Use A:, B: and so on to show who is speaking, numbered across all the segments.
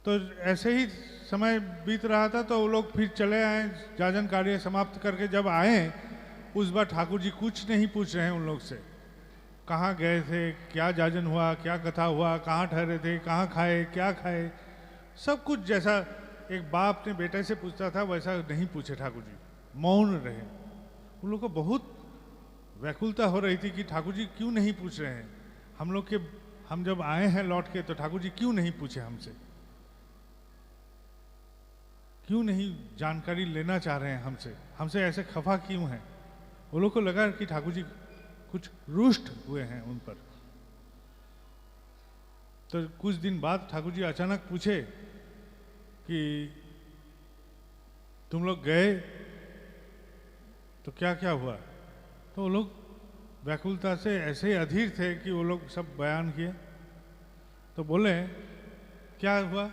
A: तो ऐसे ही समय बीत रहा था तो वो लोग फिर चले आए, जाजन कार्य समाप्त करके जब आए उस बार ठाकुर जी कुछ नहीं पूछ रहे हैं उन लोग से। कहाँ गए थे, क्या जाजन हुआ, क्या कथा हुआ, कहाँ ठहरे थे, कहाँ खाए, क्या खाए, सब कुछ जैसा एक बाप ने बेटे से पूछता था वैसा नहीं पूछे ठाकुर जी, मौन रहे। उन लोग को बहुत व्याकुलता हो रही थी कि ठाकुर जी क्यों नहीं पूछ रहे हैं हम लोग के, हम जब आए हैं लौट के तो ठाकुर जी क्यों नहीं पूछे हमसे, क्यों नहीं जानकारी लेना चाह रहे हैं हमसे, हमसे ऐसे खफा क्यों हैं। वो लोग को लगा कि ठाकुर जी कुछ रुष्ट हुए हैं उन पर। तो कुछ दिन बाद ठाकुर जी अचानक पूछे कि तुम लोग गए तो क्या क्या हुआ। तो वो लोग व्याकुलता से ऐसे अधीर थे कि वो लोग सब बयान किए। तो बोले क्या हुआ।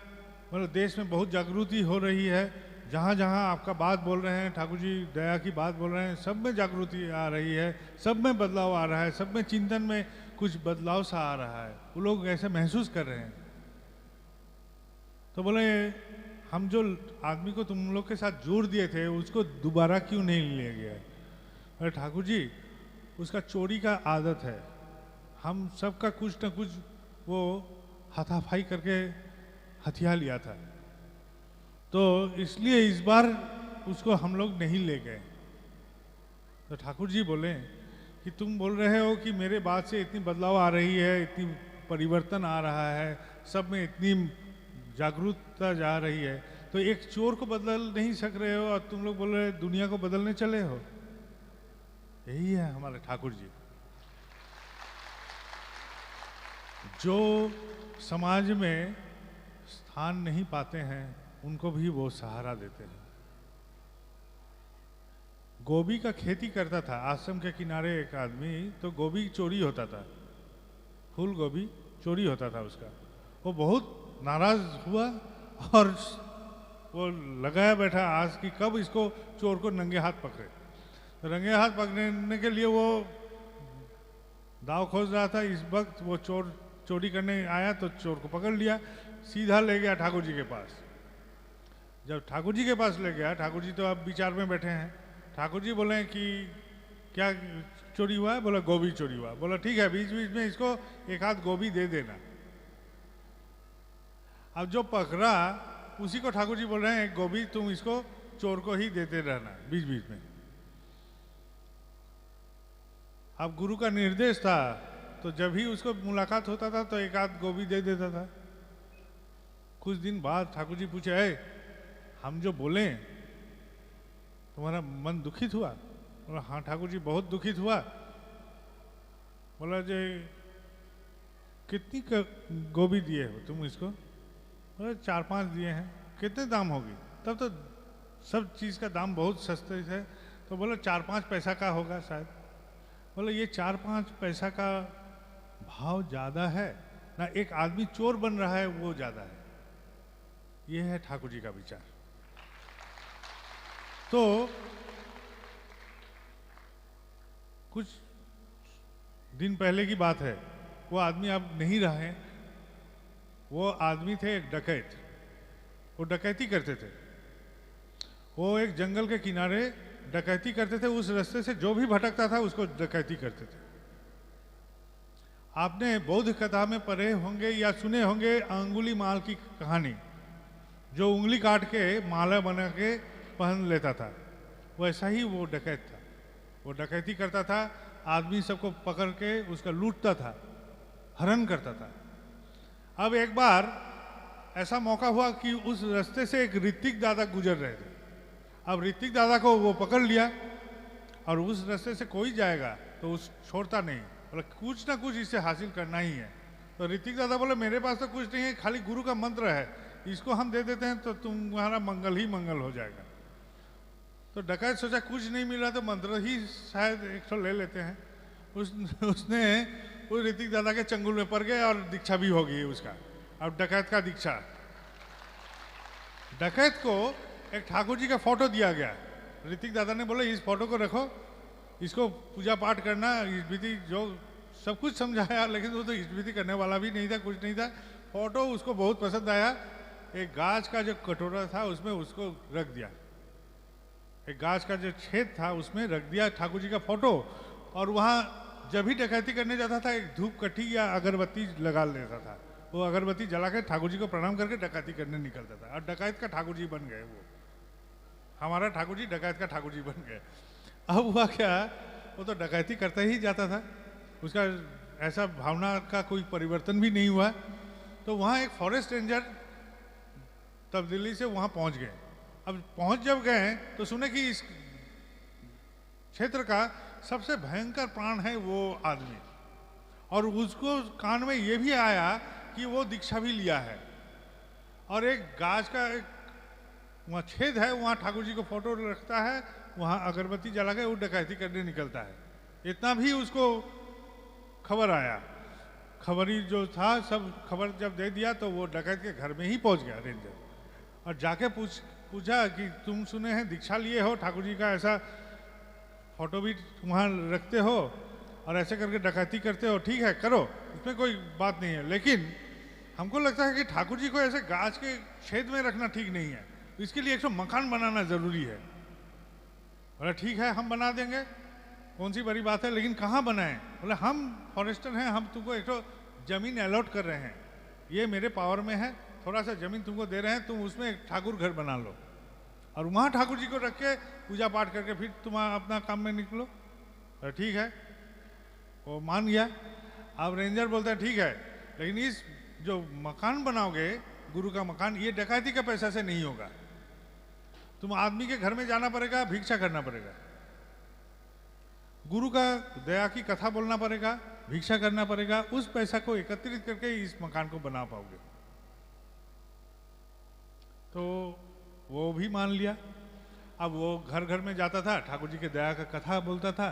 A: बोले देश में बहुत जागृति हो रही है, जहाँ जहाँ आपका बात बोल रहे हैं, ठाकुर जी दया की बात बोल रहे हैं, सब में जागृति आ रही है, सब में बदलाव आ रहा है, सब में चिंतन में कुछ बदलाव सा आ रहा है, वो लोग ऐसे महसूस कर रहे हैं। तो बोले हम जो आदमी को तुम लोग के साथ जोड़ दिए थे उसको दोबारा क्यों नहीं लिया गया। अरे ठाकुर जी उसका चोरी का आदत है, हम सबका कुछ न कुछ वो हाथापाई करके हथिया लिया था, तो इसलिए इस बार उसको हम लोग नहीं ले गए। तो ठाकुर जी बोले कि तुम बोल रहे हो कि मेरे बात से इतनी बदलाव आ रही है, इतनी परिवर्तन आ रहा है, सब में इतनी जागरूकता जा रही है, तो एक चोर को बदल नहीं सक रहे हो और तुम लोग बोल रहे दुनिया को बदलने चले हो। यही है हमारे ठाकुर जी, जो समाज में स्थान नहीं पाते हैं उनको भी वो सहारा देते हैं। गोभी का खेती करता था आश्रम के किनारे एक आदमी, तो गोभी चोरी होता था, फूल गोभी चोरी होता था उसका। वो बहुत नाराज हुआ और वो लगाया बैठा आज कि कब इसको चोर को नंगे हाथ पकड़े। तो नंगे हाथ पकड़ने के लिए वो दाव खोज रहा था। इस वक्त वो चोर चोरी करने आया तो चोर को पकड़ लिया, सीधा ले गया ठाकुर जी के पास। जब ठाकुर जी के पास ले गया, ठाकुर जी तो अब विचार में बैठे हैं। ठाकुर जी बोले कि क्या चोरी हुआ है। बोला गोभी चोरी हुआ। बोला ठीक है, बीच बीच में इसको एक हाथ गोभी दे देना। अब जो पकड़ा उसी को ठाकुर जी बोल रहे हैं एक गोभी तुम इसको चोर को ही देते रहना बीच बीच में। अब गुरु का निर्देश था तो जब भी उसको मुलाकात होता था तो एक आध गोभी दे देता था। कुछ दिन बाद ठाकुर जी पूछे हम जो बोले तुम्हारा मन दुखित हुआ। बोला हाँ ठाकुर जी बहुत दुखित हुआ। बोला जे कितनी गोभी दिए हो तुम इसको। बोले 4-5 दिए हैं। कितने दाम होगी। तब तो सब चीज़ का दाम बहुत सस्ते है। तो बोला 4-5 पैसा का होगा शायद। बोले ये 4-5 पैसा का भाव ज़्यादा है ना, एक आदमी चोर बन रहा है वो ज़्यादा है। ये है ठाकुर जी का विचार। तो कुछ दिन पहले की बात है, वो आदमी अब नहीं रहे। वो आदमी थे एक डकैत, वो डकैती करते थे। वो एक जंगल के किनारे डकैती करते थे, उस रास्ते से जो भी भटकता था उसको डकैती करते थे। आपने बौद्ध कथा में पढ़े होंगे या सुने होंगे अंगुली माल की कहानी, जो उंगली काट के माला बना के पहन लेता था। वैसा ही वो डकैत था। वो डकैती करता था, आदमी सबको पकड़ के उसका लूटता था, हरण करता था। अब एक बार ऐसा मौका हुआ कि उस रास्ते से एक ऋतिक दादा गुजर रहे थे। अब ऋतिक दादा को वो पकड़ लिया और उस रास्ते से कोई जाएगा तो उस छोड़ता नहीं, बोला कुछ ना कुछ इससे हासिल करना ही है। तो ऋतिक दादा बोले मेरे पास तो कुछ नहीं है, खाली गुरु का मंत्र है, इसको हम दे देते हैं तो तुम्हारा मंगल ही मंगल हो जाएगा। तो डकैत सोचा कुछ नहीं मिल रहा तो मंत्र ही शायद एक तो ले लेते हैं। उसने उस ऋतिक दादा के चंगुल में पड़ गए और दीक्षा भी हो गई उसका। अब डकैत का दीक्षा। डकैत को एक ठाकुर जी का फोटो दिया गया। ऋतिक दादा ने बोला इस फोटो को रखो, इसको पूजा पाठ करना, विधि जो सब कुछ समझाया, लेकिन वो तो विधि करने वाला भी नहीं था, कुछ नहीं था। फोटो उसको बहुत पसंद आया एक गाज का जो कटोरा था उसमें उसको रख दिया, एक गाज का जो छेद था उसमें रख दिया ठाकुर जी का फोटो, और वहाँ जब भी डकैती करने जाता था एक धूप कट्टी या अगरबत्ती लगा लेता था, वो अगरबत्ती जला के ठाकुर जी को प्रणाम करके डकैती करने निकलता था, और डकैत का ठाकुर जी बन गए वो, हमारा ठाकुर जी डकैत का ठाकुर जी बन गए। अब हुआ क्या, वो तो डकैती करता ही जाता था, उसका ऐसा भावना का कोई परिवर्तन भी नहीं हुआ। तो वहाँ एक फॉरेस्ट रेंजर तब्दीली से वहाँ पहुँच गए। अब पहुँच जब गए तो सुने कि इस क्षेत्र का सबसे भयंकर प्राण है वो आदमी, और उसको कान में ये भी आया कि वो दीक्षा भी लिया है, और एक गाज का एक वहाँ छेद है, वहाँ ठाकुर जी को फोटो रखता है, वहाँ अगरबत्ती जला के वो डकैती करने निकलता है। इतना भी उसको खबर आया, खबरी जो था सब खबर जब दे दिया तो वो डकैत के घर में ही पहुँच गया रेंजर, और जाके पूछा कि तुम सुने हैं दीक्षा लिए हो, ठाकुर जी का ऐसा फोटो भी वहाँ रखते हो और ऐसे करके डकैती करते हो, ठीक है करो, इसमें कोई बात नहीं है, लेकिन हमको लगता है कि ठाकुर जी को ऐसे गाज के छेद में रखना ठीक नहीं है, इसके लिए 100 मकान बनाना जरूरी है। बोला ठीक है हम बना देंगे, कौन सी बड़ी बात है, लेकिन कहाँ बनाएं? बोले हम फॉरेस्टर हैं, हम तुमको 100 जमीन अलॉट कर रहे हैं, ये मेरे पावर में है, थोड़ा सा जमीन तुमको दे रहे हैं, तुम उसमें एक ठाकुर घर बना लो, और वहाँ ठाकुर जी को रख के पूजा पाठ करके फिर तुम अपना काम में निकलो। ठीक है, वो मान गया। अब रेंजर बोलता है ठीक है, लेकिन इस जो मकान बनाओगे गुरु का मकान, ये डकैती का पैसा से नहीं होगा, तुम आदमी के घर में जाना पड़ेगा, भिक्षा करना पड़ेगा, गुरु का दया की कथा बोलना पड़ेगा, भिक्षा करना पड़ेगा, उस पैसा को एकत्रित करके इस मकान को बना पाओगे। तो वो भी मान लिया। अब वो घर घर में जाता था, ठाकुर जी के दया का कथा बोलता था,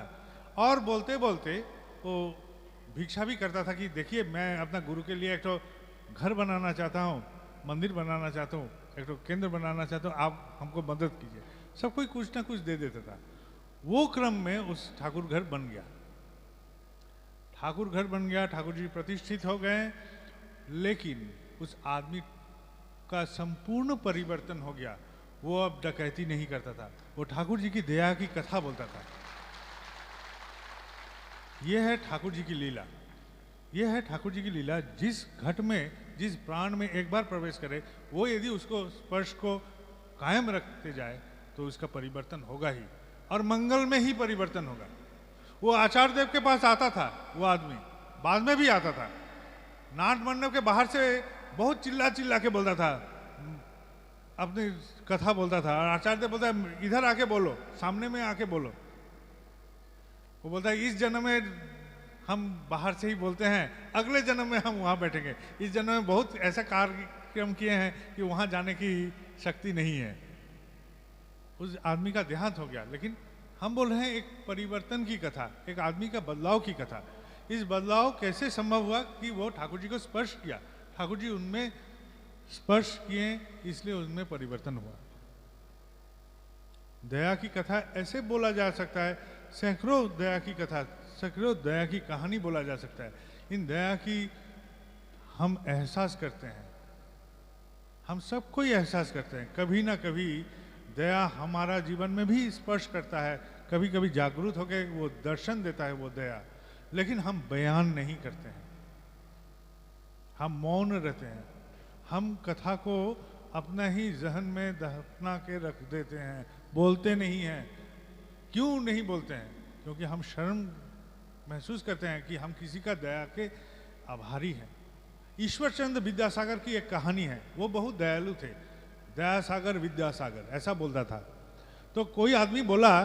A: और बोलते बोलते वो भिक्षा भी करता था कि देखिए मैं अपना गुरु के लिए एक तो घर बनाना चाहता हूँ, मंदिर बनाना चाहता हूँ, एक तो केंद्र बनाना चाहता हूँ, आप हमको मदद कीजिए। सब कोई कुछ ना कुछ दे देता था। वो क्रम में उस ठाकुर घर बन गया, ठाकुर घर बन गया, ठाकुर जी प्रतिष्ठित हो गए, लेकिन उस आदमी का संपूर्ण परिवर्तन हो गया। वो अब डकैती नहीं करता था, वो ठाकुर जी की दया की कथा बोलता था। यह है ठाकुर जी की लीला, यह है ठाकुर जी की लीला। जिस घट में, जिस प्राण में एक बार प्रवेश करे, वो यदि उसको स्पर्श को कायम रखते जाए तो उसका परिवर्तन होगा ही, और मंगल में ही परिवर्तन होगा। वो आचार्य देव के पास आता था, वो आदमी बाद में भी आता था, नाट मंडप के बाहर से बहुत चिल्ला चिल्ला के बोलता था, अपनी कथा बोलता था, और आचार्य देव बोलता है इधर आके बोलो, सामने में आके बोलो। वो बोलता है इस जन्म में हम बाहर से ही बोलते हैं, अगले जन्म में हम वहाँ बैठेंगे, इस जन्म में बहुत ऐसा कार्यक्रम किए हैं कि वहाँ जाने की शक्ति नहीं है। उस आदमी का देहांत हो गया, लेकिन हम बोल रहे हैं एक परिवर्तन की कथा, एक आदमी का बदलाव की कथा। इस बदलाव कैसे संभव हुआ कि वो ठाकुर जी को स्पर्श किया, ठाकुर जी उनमें स्पर्श किए, इसलिए उनमें परिवर्तन हुआ। दया की कथा ऐसे बोला जा सकता है, सैकड़ों दया की कथा, सैकड़ों दया की कहानी बोला जा सकता है। इन दया की हम एहसास करते हैं, हम सब कोई एहसास करते हैं, कभी ना कभी दया हमारा जीवन में भी स्पर्श करता है, कभी कभी जागरूक होकर वो दर्शन देता है वो दया, लेकिन हम बयान नहीं करते हैं, हम मौन रहते हैं, हम कथा को अपना ही जहन में दफना के रख देते हैं, बोलते नहीं हैं। क्यों नहीं बोलते हैं? क्योंकि हम शर्म महसूस करते हैं कि हम किसी का दया के आभारी हैं। ईश्वर चंद्र विद्यासागर की एक कहानी है, वो बहुत दयालु थे, दया सागर विद्यासागर ऐसा बोलता था। तो कोई आदमी बोला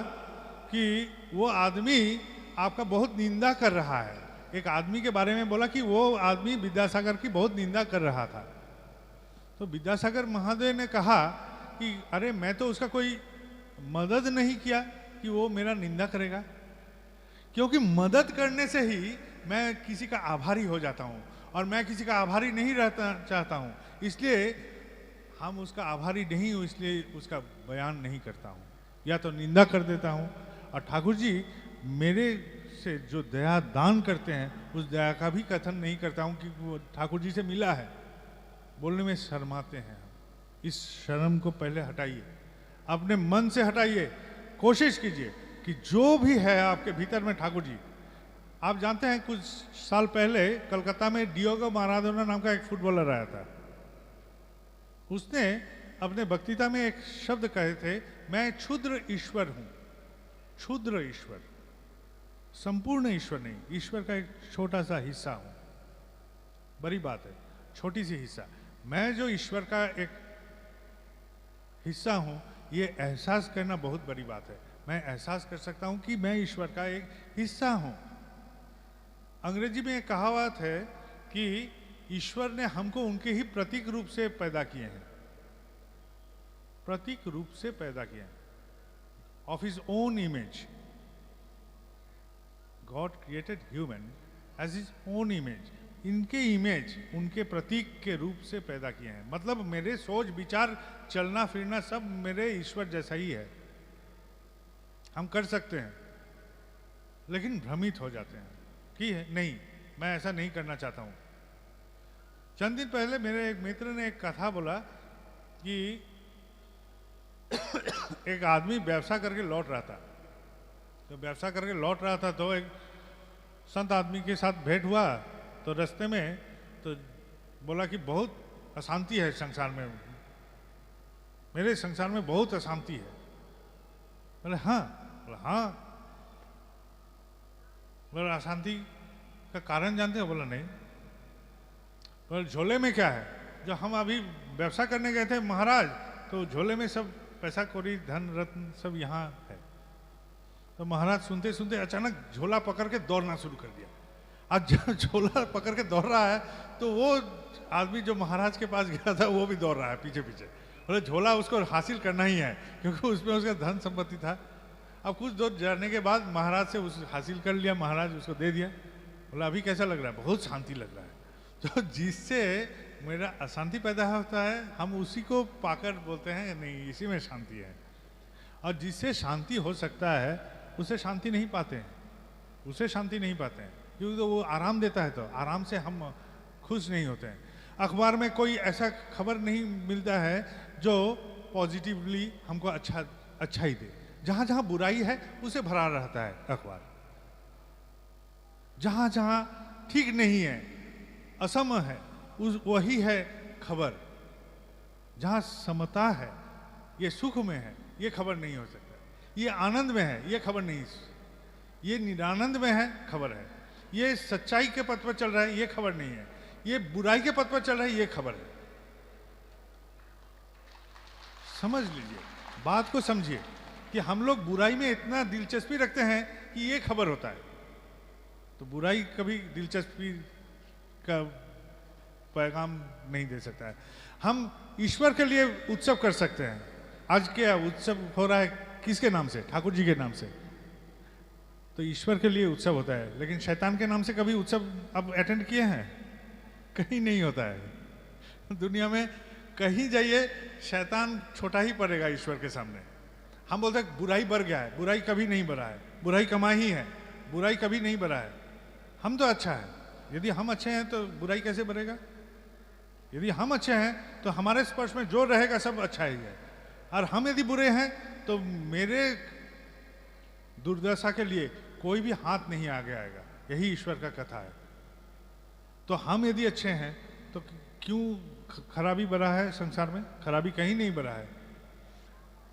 A: कि वो आदमी आपका बहुत निंदा कर रहा है, एक आदमी के बारे में बोला कि वो आदमी विद्यासागर की बहुत निंदा कर रहा था। तो विद्यासागर महादेव ने कहा कि अरे मैं तो उसका कोई मदद नहीं किया कि वो मेरा निंदा करेगा, क्योंकि मदद करने से ही मैं किसी का आभारी हो जाता हूँ, और मैं किसी का आभारी नहीं रहना चाहता हूँ, इसलिए हम उसका आभारी नहीं हूँ, इसलिए उसका बयान नहीं करता हूँ, या तो निंदा कर देता हूँ। और ठाकुर जी मेरे से जो दया दान करते हैं, उस दया का भी कथन नहीं करता हूँ कि वो ठाकुर जी से मिला है, बोलने में शर्माते हैं। इस शर्म को पहले हटाइए, अपने मन से हटाइए। कोशिश कीजिए कि जो भी है आपके भीतर में ठाकुर जी। आप जानते हैं कुछ साल पहले कलकत्ता में डियोगो माराडोना नाम का एक फुटबॉलर आया था। उसने अपने वक्तृता में एक शब्द कहे थे, मैं क्षुद्र ईश्वर हूं। क्षुद्र ईश्वर, संपूर्ण ईश्वर नहीं, ईश्वर का एक छोटा सा हिस्सा हूं। बड़ी बात है, छोटी सी हिस्सा। मैं जो ईश्वर का एक हिस्सा हूं, ये एहसास करना बहुत बड़ी बात है। मैं एहसास कर सकता हूं कि मैं ईश्वर का एक हिस्सा हूं। अंग्रेजी में एक कहावत है कि ईश्वर ने हमको उनके ही प्रतीक रूप से पैदा किए हैं, प्रतीक रूप से पैदा किए हैं, of his own image. God created human as his own image. इनके इमेज, उनके प्रतीक के रूप से पैदा किए हैं। मतलब मेरे सोच विचार चलना फिरना सब मेरे ईश्वर जैसा ही है। हम कर सकते हैं, लेकिन भ्रमित हो जाते हैं कि नहीं, मैं ऐसा नहीं करना चाहता हूं। चंद दिन पहले मेरे एक मित्र ने एक कथा बोला कि एक आदमी व्यवसाय करके लौट रहा था। तो व्यवसाय करके लौट रहा था तो एक संत आदमी के साथ भेंट हुआ। तो रास्ते में तो बोला कि बहुत अशांति है संसार में, मेरे संसार में बहुत अशांति है। बोले हाँ। बोला हाँ। बोला अशांति का कारण जानते हो? बोला नहीं। बोला झोले में क्या है? जो हम अभी व्यवसाय करने गए थे महाराज, तो झोले में सब पैसा कौड़ी धन रत्न सब यहाँ है। तो महाराज सुनते सुनते अचानक झोला पकड़ के दौड़ना शुरू कर दिया। आज जब झोला पकड़ के दौड़ रहा है तो वो आदमी जो महाराज के पास गया था वो भी दौड़ रहा है पीछे पीछे। बोले झोला उसको हासिल करना ही है, क्योंकि उसमें उसका धन संपत्ति था। अब कुछ दूर जाने के बाद महाराज से उस हासिल कर लिया, महाराज उसको दे दिया। बोला अभी कैसा लग रहा है? बहुत शांति लग रहा है। तो जिससे मेरा अशांति पैदा होता है, हम उसी को पाकर बोलते हैं नहीं, इसी में शांति है। और जिससे शांति हो सकता है उसे शांति नहीं पाते हैं, उसे शांति नहीं पाते हैं, क्योंकि तो वो आराम देता है। तो आराम से हम खुश नहीं होते हैं। अखबार में कोई ऐसा खबर नहीं मिलता है जो पॉजिटिवली हमको अच्छा ही दे। जहां जहां बुराई है उसे भरा रहता है अखबार। जहां जहां ठीक नहीं है, असम है, वही है खबर। जहां समता है, ये सुख में है, ये खबर नहीं हो सकता। ये आनंद में है, ये खबर नहीं। ये निरानंद में है, खबर है। ये सच्चाई के पथ पर चल रहा है, ये खबर नहीं है। ये बुराई के पथ पर चल रहा है, ये खबर है। समझ लीजिए, बात को समझिए कि हम लोग बुराई में इतना दिलचस्पी रखते हैं कि ये खबर होता है। तो बुराई कभी दिलचस्पी का पैगाम नहीं दे सकता है। हम ईश्वर के लिए उत्सव कर सकते हैं। आज क्या उत्सव हो रहा है? किसके नाम से? ठाकुर जी के नाम से। तो ईश्वर के लिए उत्सव होता है, लेकिन शैतान के नाम से कभी उत्सव अब अटेंड किए हैं? कहीं नहीं होता है। दुनिया में कहीं जाइए, शैतान छोटा ही पड़ेगा ईश्वर के सामने। हम बोलते हैं बुराई बढ़ गया है, बुराई कभी नहीं बढ़ा है। बुराई कमा ही है, बुराई कभी नहीं बढ़ा है। हम तो अच्छा है। यदि हम अच्छे हैं तो बुराई कैसे बढ़ेगा? यदि हम अच्छे हैं तो हमारे स्पर्श में जो रहेगा सब अच्छा ही है। और हम यदि बुरे हैं तो मेरे दुर्दशा के लिए कोई भी हाथ नहीं आगे आएगा। यही ईश्वर का कथा है। तो हम यदि अच्छे हैं तो क्यों खराबी बढ़ा है संसार में? खराबी कहीं नहीं बढ़ा है।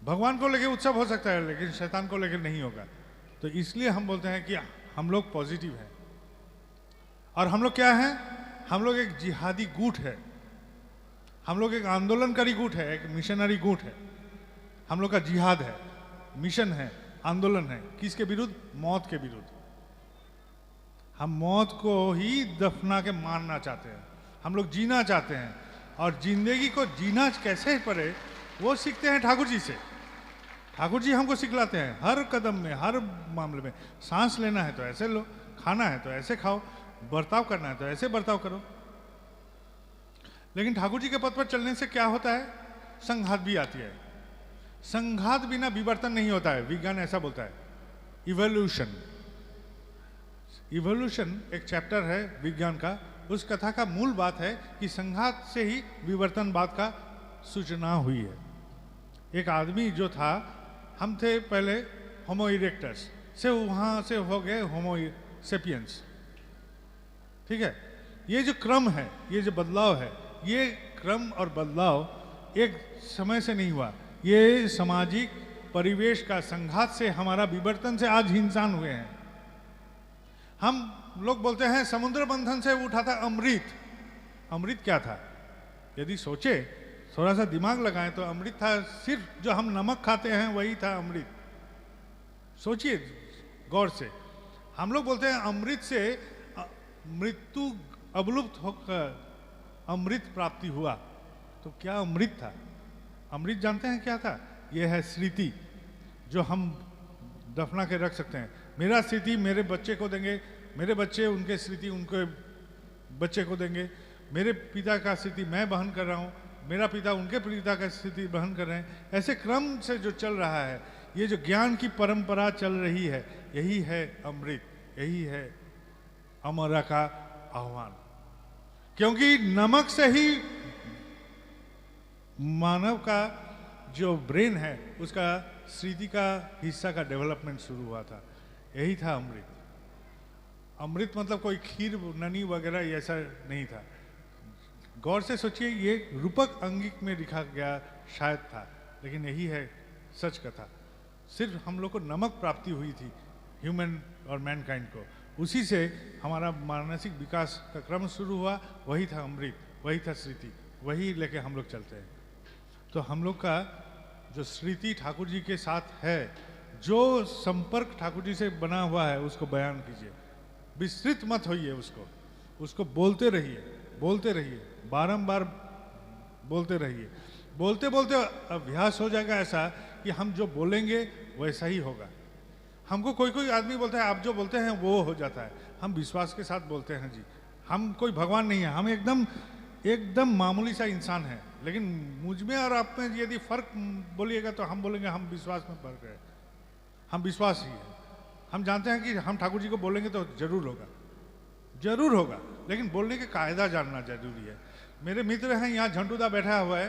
A: भगवान को लेकर उत्सव हो सकता है, लेकिन शैतान को लेकर नहीं होगा। तो इसलिए हम बोलते हैं कि हम लोग पॉजिटिव हैं। और हम लोग क्या हैं? हम लोग एक जिहादी गुट है, हम लोग एक आंदोलनकारी गुट है, एक मिशनरी गुट है। हम लोग का जिहाद है, मिशन है, आंदोलन है। किसके विरुद्ध? मौत के विरुद्ध। हम मौत को ही दफना के मारना चाहते हैं। हम लोग जीना चाहते हैं, और जिंदगी को जीना कैसे पड़े वो सीखते हैं ठाकुर जी से। ठाकुर जी हमको सिखलाते हैं हर कदम में, हर मामले में। सांस लेना है तो ऐसे लो, खाना है तो ऐसे खाओ, बर्ताव करना है तो ऐसे बर्ताव करो। लेकिन ठाकुर जी के पथ पर चलने से क्या होता है? संघात भी आती है। संघात बिना विवर्तन नहीं होता है, विज्ञान ऐसा बोलता है। इवोल्यूशन, इवोल्यूशन एक चैप्टर है विज्ञान का। उस कथा का मूल बात है कि संघात से ही विवर्तन बात का सूचना हुई है। एक आदमी जो था, हम थे पहले होमो इरेक्टस से, वहाँ से हो गए होमो सेपियंस। ठीक है, ये जो क्रम है, ये जो बदलाव है, ये क्रम और बदलाव एक समय से नहीं हुआ, ये सामाजिक परिवेश का संघात से, हमारा विवर्तन से आज इंसान हुए हैं। हम लोग बोलते हैं समुद्र मंथन से उठा था अमृत। अमृत क्या था? यदि सोचे, थोड़ा सा दिमाग लगाएं तो अमृत था सिर्फ जो हम नमक खाते हैं वही था अमृत। सोचिए गौर से, हम लोग बोलते हैं अमृत से मृत्यु अवलुप्त होकर अमृत प्राप्ति हुआ, तो क्या अमृत था? अमृत जानते हैं क्या था? यह है स्मृति, जो हम दफना के रख सकते हैं। मेरा स्मृति मेरे बच्चे को देंगे, मेरे बच्चे उनके स्मृति उनके बच्चे को देंगे, मेरे पिता का स्मृति मैं वहन कर रहा हूँ, मेरा पिता उनके पिता का स्मृति वहन कर रहे हैं। ऐसे क्रम से जो चल रहा है, ये जो ज्ञान की परंपरा चल रही है, यही है अमृत, यही है अमरा का आह्वान। क्योंकि नमक से ही मानव का जो ब्रेन है, उसका स्मृति का हिस्सा का डेवलपमेंट शुरू हुआ था। यही था अमृत। अमृत मतलब कोई खीर ननी वगैरह ऐसा नहीं था। गौर से सोचिए, ये रूपक अंगिक में लिखा गया शायद था, लेकिन यही है सच कथा। सिर्फ हम लोग को नमक प्राप्ति हुई थी, ह्यूमन और मैनकाइंड को, उसी से हमारा मानसिक विकास का क्रम शुरू हुआ। वही था अमृत, वही था स्मृति, वही लेके हम लोग चलते हैं। तो हम लोग का जो स्मृति ठाकुर जी के साथ है, जो संपर्क ठाकुर जी से बना हुआ है, उसको बयान कीजिए, विस्तृत मत होइए, उसको बोलते रहिए, बोलते रहिए, बारंबार बोलते रहिए। बोलते बोलते अभ्यास हो जाएगा ऐसा कि हम जो बोलेंगे वैसा ही होगा। हमको कोई कोई आदमी बोलता है आप जो बोलते हैं वो हो जाता है। हम विश्वास के साथ बोलते हैं जी, हम कोई भगवान नहीं है, हम एकदम मामूली सा इंसान है। लेकिन मुझ में और आप में यदि फर्क बोलिएगा तो हम बोलेंगे हम विश्वास में फर्क है, हम विश्वास ही है। हम जानते हैं कि हम ठाकुर जी को बोलेंगे तो जरूर होगा, जरूर होगा, लेकिन बोलने के कायदा जानना जरूरी है। मेरे मित्र हैं यहाँ, झंटूदा बैठा हुआ है,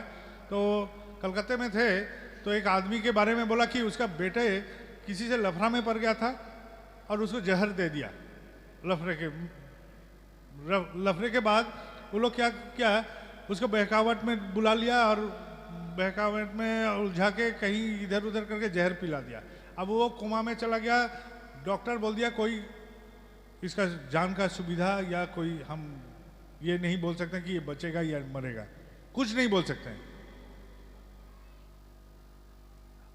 A: तो कलकत्ते में थे, तो एक आदमी के बारे में बोला कि उसका बेटे किसी से लफड़ा में पड़ गया था और उसको जहर दे दिया। लफड़े के बाद वो लोग क्या उसको बहकावट में बुला लिया और बहकावट में उलझा के कहीं इधर उधर करके जहर पिला दिया। अब वो कोमा में चला गया। डॉक्टर बोल दिया कोई इसका जान का सुविधा या कोई हम ये नहीं बोल सकते कि ये बचेगा या मरेगा, कुछ नहीं बोल सकते हैं।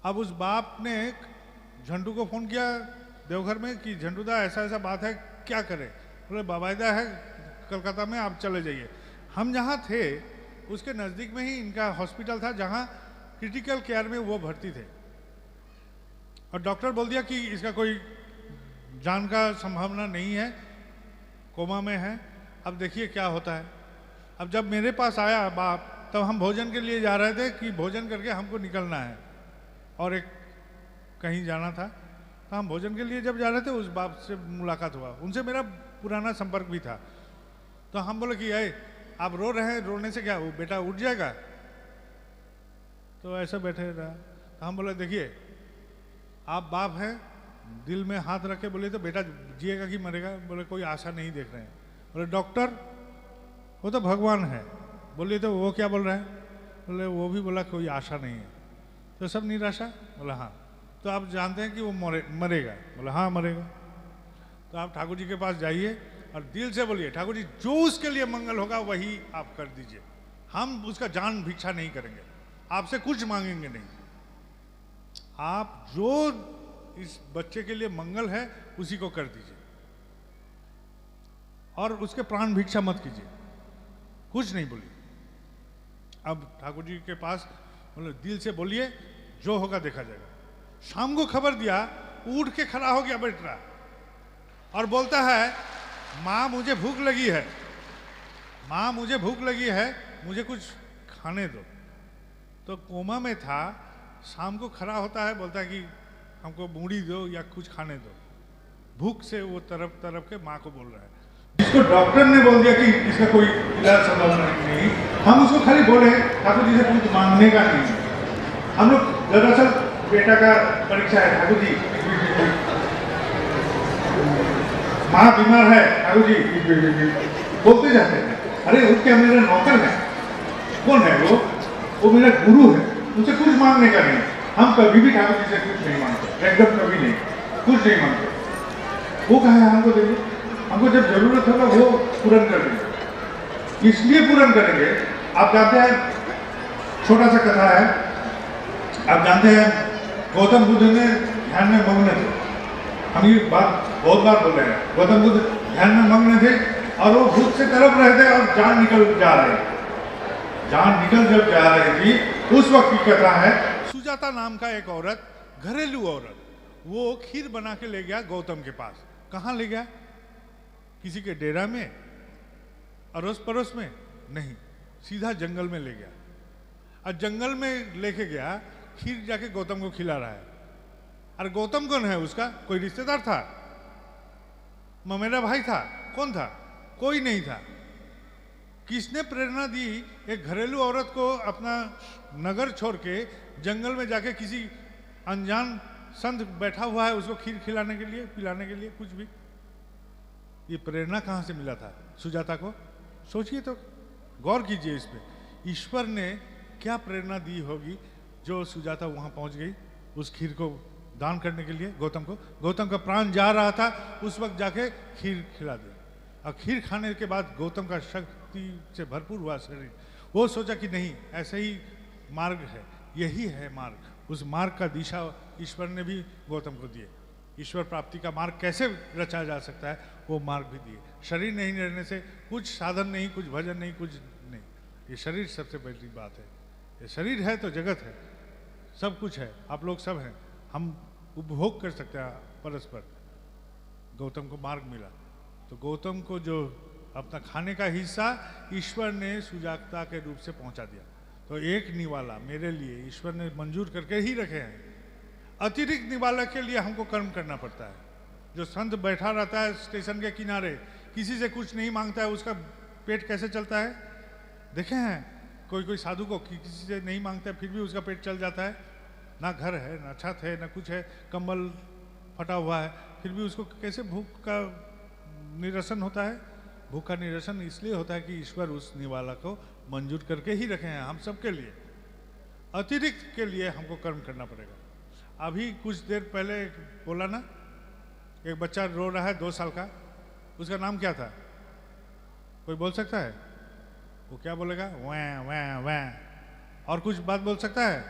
A: अब उस बाप ने झंटू को फोन किया देवघर में कि झंटूदा ऐसा ऐसा बात है, क्या करें? बोले बाबायदा है कलकत्ता में, आप चले जाइए। हम जहाँ थे उसके नज़दीक में ही इनका हॉस्पिटल था, जहाँ क्रिटिकल केयर में वो भर्ती थे, और डॉक्टर बोल दिया कि इसका कोई जान का संभावना नहीं है, कोमा में है। अब देखिए क्या होता है। अब जब मेरे पास आया बाप, तब हम भोजन के लिए जा रहे थे कि भोजन करके हमको निकलना है और एक कहीं जाना था। तो हम भोजन के लिए जब जा रहे थे, उस बाप से मुलाकात हुआ, उनसे मेरा पुराना संपर्क भी था। तो हम बोले कि अरे आप रो रहे हैं, रोने से क्या, वो बेटा उठ जाएगा? तो ऐसा बैठे रहा। तो हम बोले देखिए आप बाप हैं, दिल में हाथ रख के बोले तो बेटा जिएगा कि मरेगा? बोले कोई आशा नहीं देख रहे हैं। बोले डॉक्टर वो तो भगवान है। बोलिए तो वो क्या बोल रहा है? बोले वो भी बोला कोई आशा नहीं है। तो सब निराशा? बोला हाँ। तो आप जानते हैं कि वो मरेगा? बोला हाँ मरेगा। तो आप ठाकुर जी के पास जाइए और दिल से बोलिए ठाकुर जी जो उसके लिए मंगल होगा वही आप कर दीजिए, हम उसका जान भिक्षा नहीं करेंगे, आपसे कुछ मांगेंगे नहीं। आप जो इस बच्चे के लिए मंगल है उसी को कर दीजिए और उसके प्राण भिक्षा मत कीजिए, कुछ नहीं बोलिए। अब ठाकुर जी के पास मतलब दिल से बोलिए, जो होगा देखा जाएगा। शाम को खबर दिया, उठ के खड़ा हो गया बेटा और बोलता है माँ मुझे भूख लगी है, माँ मुझे भूख लगी है, मुझे कुछ खाने दो। तो कोमा में था, शाम को खड़ा होता है, बोलता है कि हमको मूढ़ी दो या कुछ खाने दो। भूख से वो तरफ तरफ के माँ को बोल रहा है। इसको डॉक्टर ने बोल दिया कि इसका कोई इलाज संभव नहीं, हम उसको खाली बोले ठाकुर जी से कुछ मांगने का नहीं है। हम लोग दरअसल बेटा का परीक्षा है, ठाकुर जी माँ बीमार है, ठाकुर जी बोलते जाते हैं। अरे वो क्या मेरा नौकर है? कौन है वो मेरा गुरु है, उनसे कुछ मांगने का नहीं। हम कभी भी ठाकुर जी से कुछ नहीं मांगते, एकदम कभी नहीं, कुछ नहीं मांगते। वो कहा है हमको दे दो, हमको जब जरूरत होगा वो पूर्ण कर देंगे, इसलिए पूर्ण करेंगे। आप जानते हैं, छोटा सा कथा है, आप जानते हैं गौतम बुद्ध ने ध्यान में मग्न थे। हम ये बात बहुत बार बोल रहे हैं, गौतम बुद्ध ध्यान में मग्न थे और वो भूत से तड़प रहे थे और जान निकल जा रही, जान निकल जब जा रही थी उस वक्त की कथा है। सुजाता नाम का एक औरत, घरेलू औरत, वो खीर बना के ले गया गौतम के पास। कहाँ ले गया? किसी के डेरा में, अड़ोस पड़ोस में नहीं, सीधा जंगल में ले गया। और जंगल में लेके गया, खीर जाके गौतम को खिला रहा है। और गौतम कौन है? उसका कोई रिश्तेदार था, ममेरा भाई था, कौन था? कोई नहीं था। किसने प्रेरणा दी एक घरेलू औरत को अपना नगर छोड़ के जंगल में जाके किसी अनजान संत बैठा हुआ है उसको खीर खिलाने के लिए, पिलाने के लिए, कुछ भी? ये प्रेरणा कहाँ से मिला था सुजाता को? सोचिए तो, गौर कीजिए इस पे। ईश्वर ने क्या प्रेरणा दी होगी जो सुजाता वहां पहुंच गई उस खीर को दान करने के लिए गौतम को। गौतम का प्राण जा रहा था, उस वक्त जाके खीर खिला दिया। और खीर खाने के बाद गौतम का शक्ति से भरपूर हुआ शरीर। वो सोचा कि नहीं, ऐसे ही मार्ग है, यही है मार्ग। उस मार्ग का दिशा ईश्वर ने भी गौतम को दिए। ईश्वर प्राप्ति का मार्ग कैसे रचा जा सकता है, वो मार्ग भी दिए। शरीर नहीं रहने से कुछ साधन नहीं, कुछ भजन नहीं, कुछ नहीं। ये शरीर सबसे पहली बात है। ये शरीर है तो जगत है, सब कुछ है, आप लोग सब हैं, हम उपभोग कर सकते हैं परस्पर। गौतम को मार्ग मिला, तो गौतम को जो अपना खाने का हिस्सा ईश्वर ने सुजाता के रूप से पहुंचा दिया। तो एक निवाला मेरे लिए ईश्वर ने मंजूर करके ही रखे हैं। अतिरिक्त निवाला के लिए हमको कर्म करना पड़ता है। जो संत बैठा रहता है स्टेशन के किनारे, किसी से कुछ नहीं मांगता है, उसका पेट कैसे चलता है? देखे हैं कोई साधु को किसी से नहीं मांगता है फिर भी उसका पेट चल जाता है। ना घर है, ना छत है, ना कुछ है, कंबल फटा हुआ है, फिर भी उसको कैसे भूख का निरसन होता है? भूख का निरसन इसलिए होता है कि ईश्वर उस निवाला को मंजूर करके ही रखे हैं हम सबके लिए। अतिरिक्त के लिए हमको कर्म करना पड़ेगा। अभी कुछ देर पहले बोला ना, एक बच्चा रो रहा है 2 साल का, उसका नाम क्या था? कोई बोल सकता है? वो क्या बोलेगा? वैं वैं वैं। और कुछ बात बोल सकता है?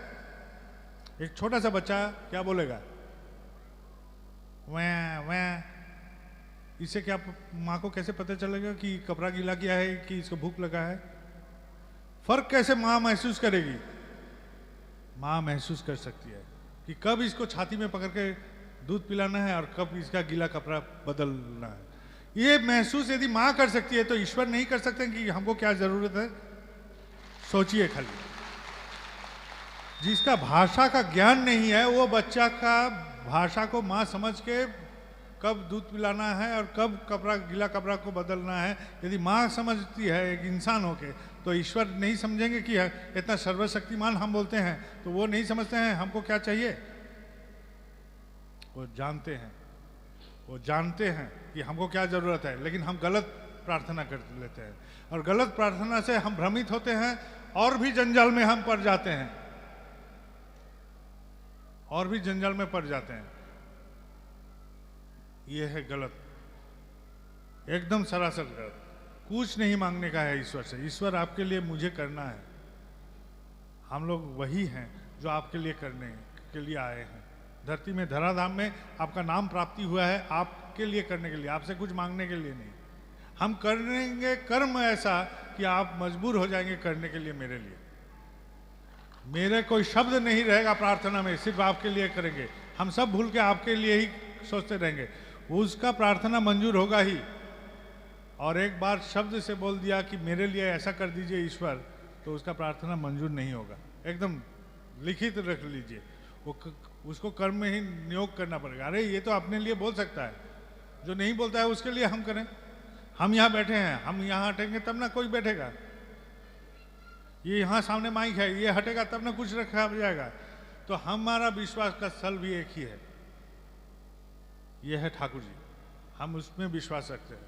A: एक छोटा सा बच्चा क्या बोलेगा? वैं वैं। इससे क्या माँ को कैसे पता चलेगा कि कपड़ा गीला किया है कि इसको भूख लगा है? फर्क कैसे माँ महसूस करेगी? माँ महसूस कर सकती है कि कब इसको छाती में पकड़ के दूध पिलाना है और कब इसका गीला कपड़ा बदलना है। ये महसूस यदि माँ कर सकती है तो ईश्वर नहीं कर सकते कि हमको क्या जरूरत है? सोचिए खाली। जिसका भाषा का ज्ञान नहीं है वो बच्चा का भाषा को माँ समझ के कब दूध पिलाना है और कब कपड़ा गीला कपड़ा को बदलना है यदि माँ समझती है एक इंसान होके, तो ईश्वर नहीं समझेंगे कि इतना सर्वशक्तिमान हम बोलते हैं तो वो नहीं समझते हैं हमको क्या चाहिए? वो जानते हैं, वो जानते हैं कि हमको क्या जरूरत है, लेकिन हम गलत प्रार्थना कर लेते हैं और गलत प्रार्थना से हम भ्रमित होते हैं और भी जंजाल में हम पड़ जाते हैं, और भी जंजाल में पड़ जाते हैं। ये है गलत, एकदम सरासर गलत। कुछ नहीं मांगने का है ईश्वर से। ईश्वर आपके लिए मुझे करना है, हम लोग वही हैं जो आपके लिए करने के लिए आए हैं। धरती में धराधाम में आपका नाम प्राप्ति हुआ है आपके लिए करने के लिए, आपसे कुछ मांगने के लिए नहीं। हम करेंगे कर्म ऐसा कि आप मजबूर हो जाएंगे करने के लिए मेरे लिए। मेरे कोई शब्द नहीं रहेगा प्रार्थना में, सिर्फ आपके लिए करेंगे। हम सब भूल के आपके लिए ही सोचते रहेंगे, उसका प्रार्थना मंजूर होगा ही। और एक बार शब्द से बोल दिया कि मेरे लिए ऐसा कर दीजिए ईश्वर, तो उसका प्रार्थना मंजूर नहीं होगा। एकदम लिखित रख लीजिए, वो उसको कर्म में ही नियोग करना पड़ेगा। अरे ये तो अपने लिए बोल सकता है, जो नहीं बोलता है उसके लिए हम करें। हम यहाँ बैठे हैं, हम यहाँ हटेंगे तब ना कोई बैठेगा। ये यहाँ सामने माइक है, ये हटेगा तब ना कुछ रखा जाएगा। तो हमारा विश्वास का स्थल भी एक ही है, ये है ठाकुर जी। हम उसमें विश्वास रखते हैं।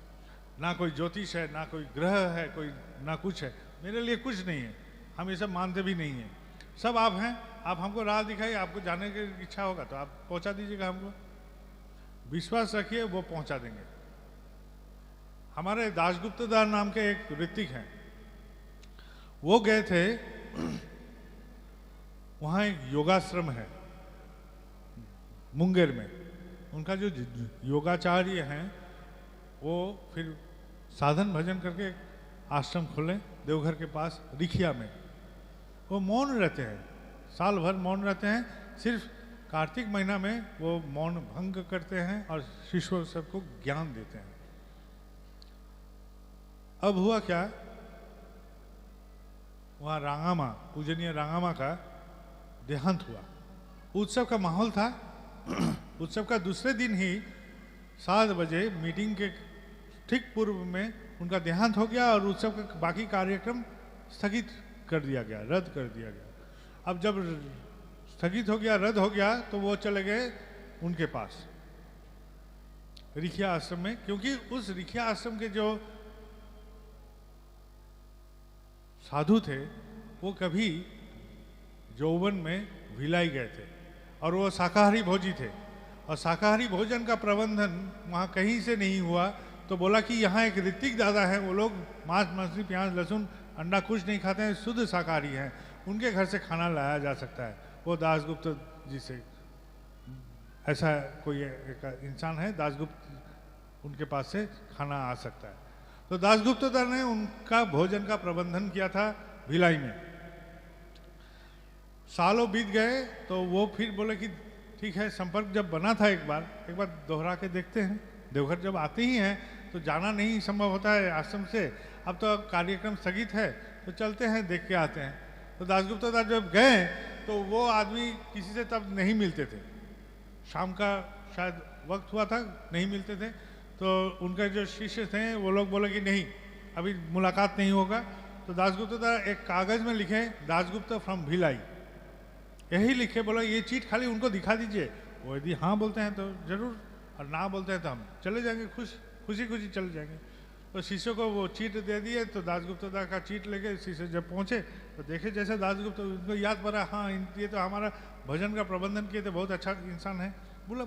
A: ना कोई ज्योतिष है, ना कोई ग्रह है, कोई ना कुछ है। मेरे लिए कुछ नहीं है, हम ये सब मानते भी नहीं हैं। सब आप हैं। आप हमको राह दिखाइए, आपको जाने की इच्छा होगा तो आप पहुंचा दीजिएगा हमको। विश्वास रखिए, वो पहुंचा देंगे। हमारे दासगुप्त दास नाम के एक ऋतिक हैं, वो गए थे, वहाँ एक योगाश्रम है मुंगेर में। उनका जो योगाचार्य हैं वो फिर साधन भजन करके आश्रम खोले देवघर के पास रिखिया में। वो मौन रहते हैं, साल भर मौन रहते हैं। सिर्फ कार्तिक महीना में वो मौन भंग करते हैं और शिष्यों सबको ज्ञान देते हैं। अब हुआ क्या, वहाँ रांगामा, पूजनीय रांगामा का देहांत हुआ। उत्सव का माहौल था। उत्सव का दूसरे दिन ही 7 बजे मीटिंग के ठीक पूर्व में उनका देहांत हो गया और उत्सव का बाकी कार्यक्रम स्थगित कर दिया गया, रद्द कर दिया गया। अब जब स्थगित हो गया, रद्द हो गया, तो वो चले गए उनके पास रिखिया आश्रम में, क्योंकि उस रिखिया आश्रम के जो साधु थे वो कभी यौवन में भिलाई गए थे और वो शाकाहारी भोजी थे। और शाकाहारी भोजन का प्रबंधन वहाँ कहीं से नहीं हुआ। तो बोला कि यहाँ एक ऋतिक दादा हैं, वो लोग मांस मछली प्याज लहसुन अंडा कुछ नहीं खाते हैं, शुद्ध शाकाहारी हैं, उनके घर से खाना लाया जा सकता है। वो दासगुप्त जी से, ऐसा कोई एक इंसान है दासगुप्त, उनके पास से खाना आ सकता है। तो दासगुप्त दादा ने उनका भोजन का प्रबंधन किया था भिलाई में। सालों बीत गए तो वो फिर बोले कि ठीक है, संपर्क जब बना था एक बार दोहरा के देखते हैं। देवघर जब आते ही हैं तो जाना नहीं संभव होता है आश्रम से। अब तो कार्यक्रम स्थगित है तो चलते हैं, देख के आते हैं। तो दासगुप्त दादा जब गए तो वो आदमी किसी से तब नहीं मिलते थे, शाम का शायद वक्त हुआ था, नहीं मिलते थे। तो उनके जो शिष्य थे वो लोग बोले कि नहीं, अभी मुलाकात नहीं होगा। तो दासगुप्त दादा एक कागज़ में लिखे, दासगुप्त फ्रॉम भिलाई, यही लिखे। बोला ये चीट खाली उनको दिखा दीजिए, वो यदि हाँ बोलते हैं तो जरूर, और ना बोलते हैं तो हम चले जाएंगे, खुशी खुशी चले जाएंगे। तो शिष्यों को वो चीट दे दिए। तो दासगुप्त दादा का चीट लेके शिष्य जब पहुँचे तो देखे जैसे दासगुप्त, उनको याद पड़ा, हाँ ये तो हमारा भजन का प्रबंधन किए थे, बहुत अच्छा इंसान है। बुला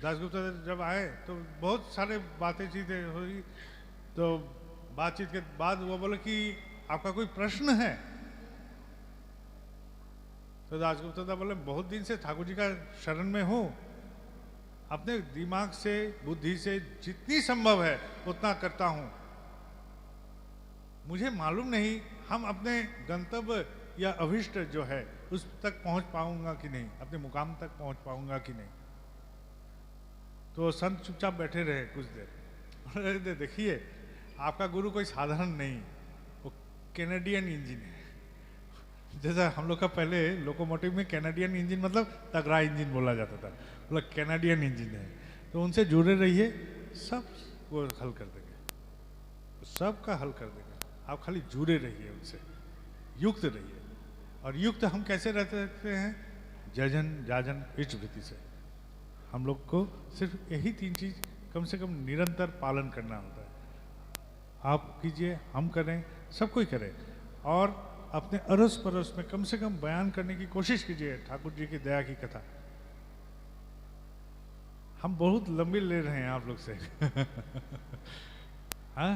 A: दासगुप्त जब आए तो बहुत सारे बातें चीज़ें हुई। तो बातचीत के बाद वो बोले कि आपका कोई प्रश्न है? तो दासगुप्त दादा बोले बहुत दिन से ठाकुर जी का शरण में हूँ, अपने दिमाग से बुद्धि से जितनी संभव है उतना करता हूँ। मुझे मालूम नहीं हम अपने गंतव्य या अभिष्ट जो है उस तक पहुँच पाऊंगा कि नहीं, अपने मुकाम तक पहुँच पाऊंगा कि नहीं। तो संत चुपचाप बैठे रहे कुछ देर। देखिए आपका गुरु कोई साधारण नहीं, वो कैनेडियन इंजन है। जैसा हम लोग का पहले लोकोमोटिव में कैनेडियन इंजन मतलब तगड़ा इंजन बोला जाता था, मतलब कैनेडियन इंजन है। तो उनसे जुड़े रहिए, सब वो हल कर देंगे, सब का हल कर देंगे। आप खाली जुड़े रहिए उनसे, युक्त रहिए। और युक्त हम कैसे रहते हैं? जजन जाजन इष्टवृत्ति से। हम लोग को सिर्फ यही 3 चीज कम से कम निरंतर पालन करना होता है। आप कीजिए, हम करें, सब कोई करे। और अपने अड़ोस पड़ोस में कम से कम बयान करने की कोशिश कीजिए ठाकुर जी की दया की कथा। हम बहुत लंबी ले रहे हैं आप लोग से। हाँ,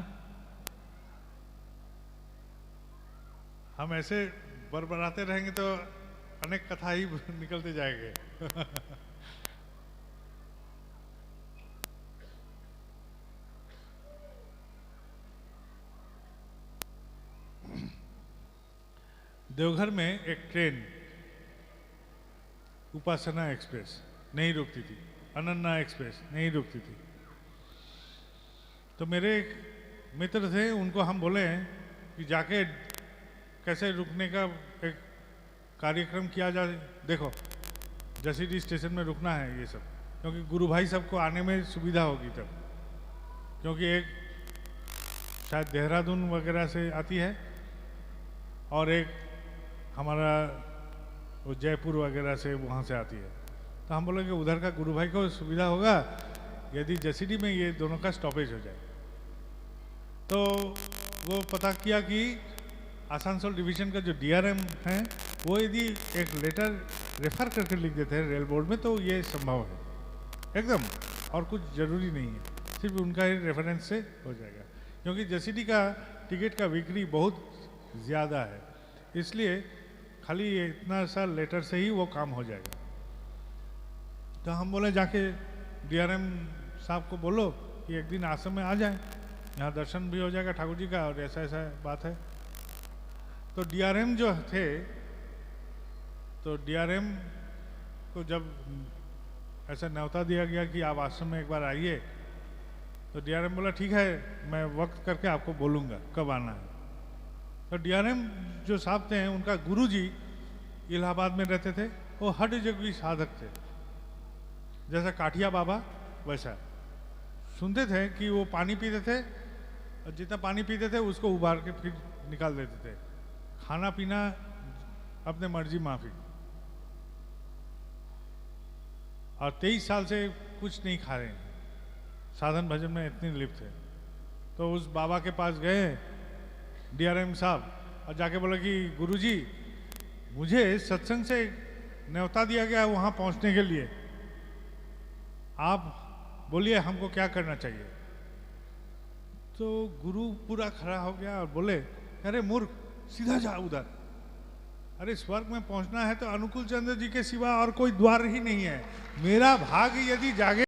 A: हम ऐसे बरबराते रहेंगे तो अनेक कथा ही निकलते जाएंगे। देवघर में एक ट्रेन उपासना एक्सप्रेस नहीं रुकती थी, अनन्या एक्सप्रेस नहीं रुकती थी। तो मेरे एक मित्र थे, उनको हम बोले कि जाके कैसे रुकने का एक कार्यक्रम किया जाए। देखो जसीडीह स्टेशन में रुकना है ये सब, क्योंकि गुरु भाई सबको आने में सुविधा होगी तब, क्योंकि एक शायद देहरादून वगैरह से आती है और एक हमारा वो जयपुर वगैरह से वहाँ से आती है। तो हम बोले कि उधर का गुरु भाई को सुविधा होगा यदि जसीडी में ये दोनों का स्टॉपेज हो जाए। तो वो पता किया कि आसनसोल डिवीजन का जो डीआरएम है वो यदि एक लेटर रेफर करके लिख देते हैं रेल बोर्ड में तो ये संभव है एकदम, और कुछ ज़रूरी नहीं है, सिर्फ उनका ही रेफरेंस से हो जाएगा। क्योंकि जसीडी का टिकट का बिक्री बहुत ज़्यादा है, इसलिए खाली इतना सा लेटर से ही वो काम हो जाएगा। तो हम बोले जाके डीआरएम साहब को बोलो कि एक दिन आश्रम में आ जाए, यहाँ दर्शन भी हो जाएगा ठाकुर जी का, और ऐसा ऐसा बात है। तो डीआरएम जो थे, तो डीआरएम को जब ऐसा न्योता दिया गया कि आप आश्रम में एक बार आइए, तो डीआरएम बोला ठीक है, मैं वक्त करके आपको बोलूँगा कब आना है। तो डीआरएम जो साहब थे उनका गुरुजी इलाहाबाद में रहते थे, वो हठ योगी साधक थे, जैसा काठिया बाबा वैसा। सुनते थे कि वो पानी पीते थे और जितना पानी पीते थे उसको उबाल के फिर निकाल देते थे, खाना पीना अपने मर्जी माफी, और 23 साल से कुछ नहीं खा रहे हैं, साधन भजन में इतने लिप्त थे। तो उस बाबा के पास गए डीआरएम साहब और जाके बोला कि गुरुजी मुझे सत्संग से न्योता दिया गया है वहाँ पहुँचने के लिए, आप बोलिए हमको क्या करना चाहिए। तो गुरु पूरा खड़ा हो गया और बोले अरे मूर्ख, सीधा जा उधर, अरे स्वर्ग में पहुंचना है तो अनुकूल चंद्र जी के सिवा और कोई द्वार ही नहीं है, मेरा भाग यदि जागे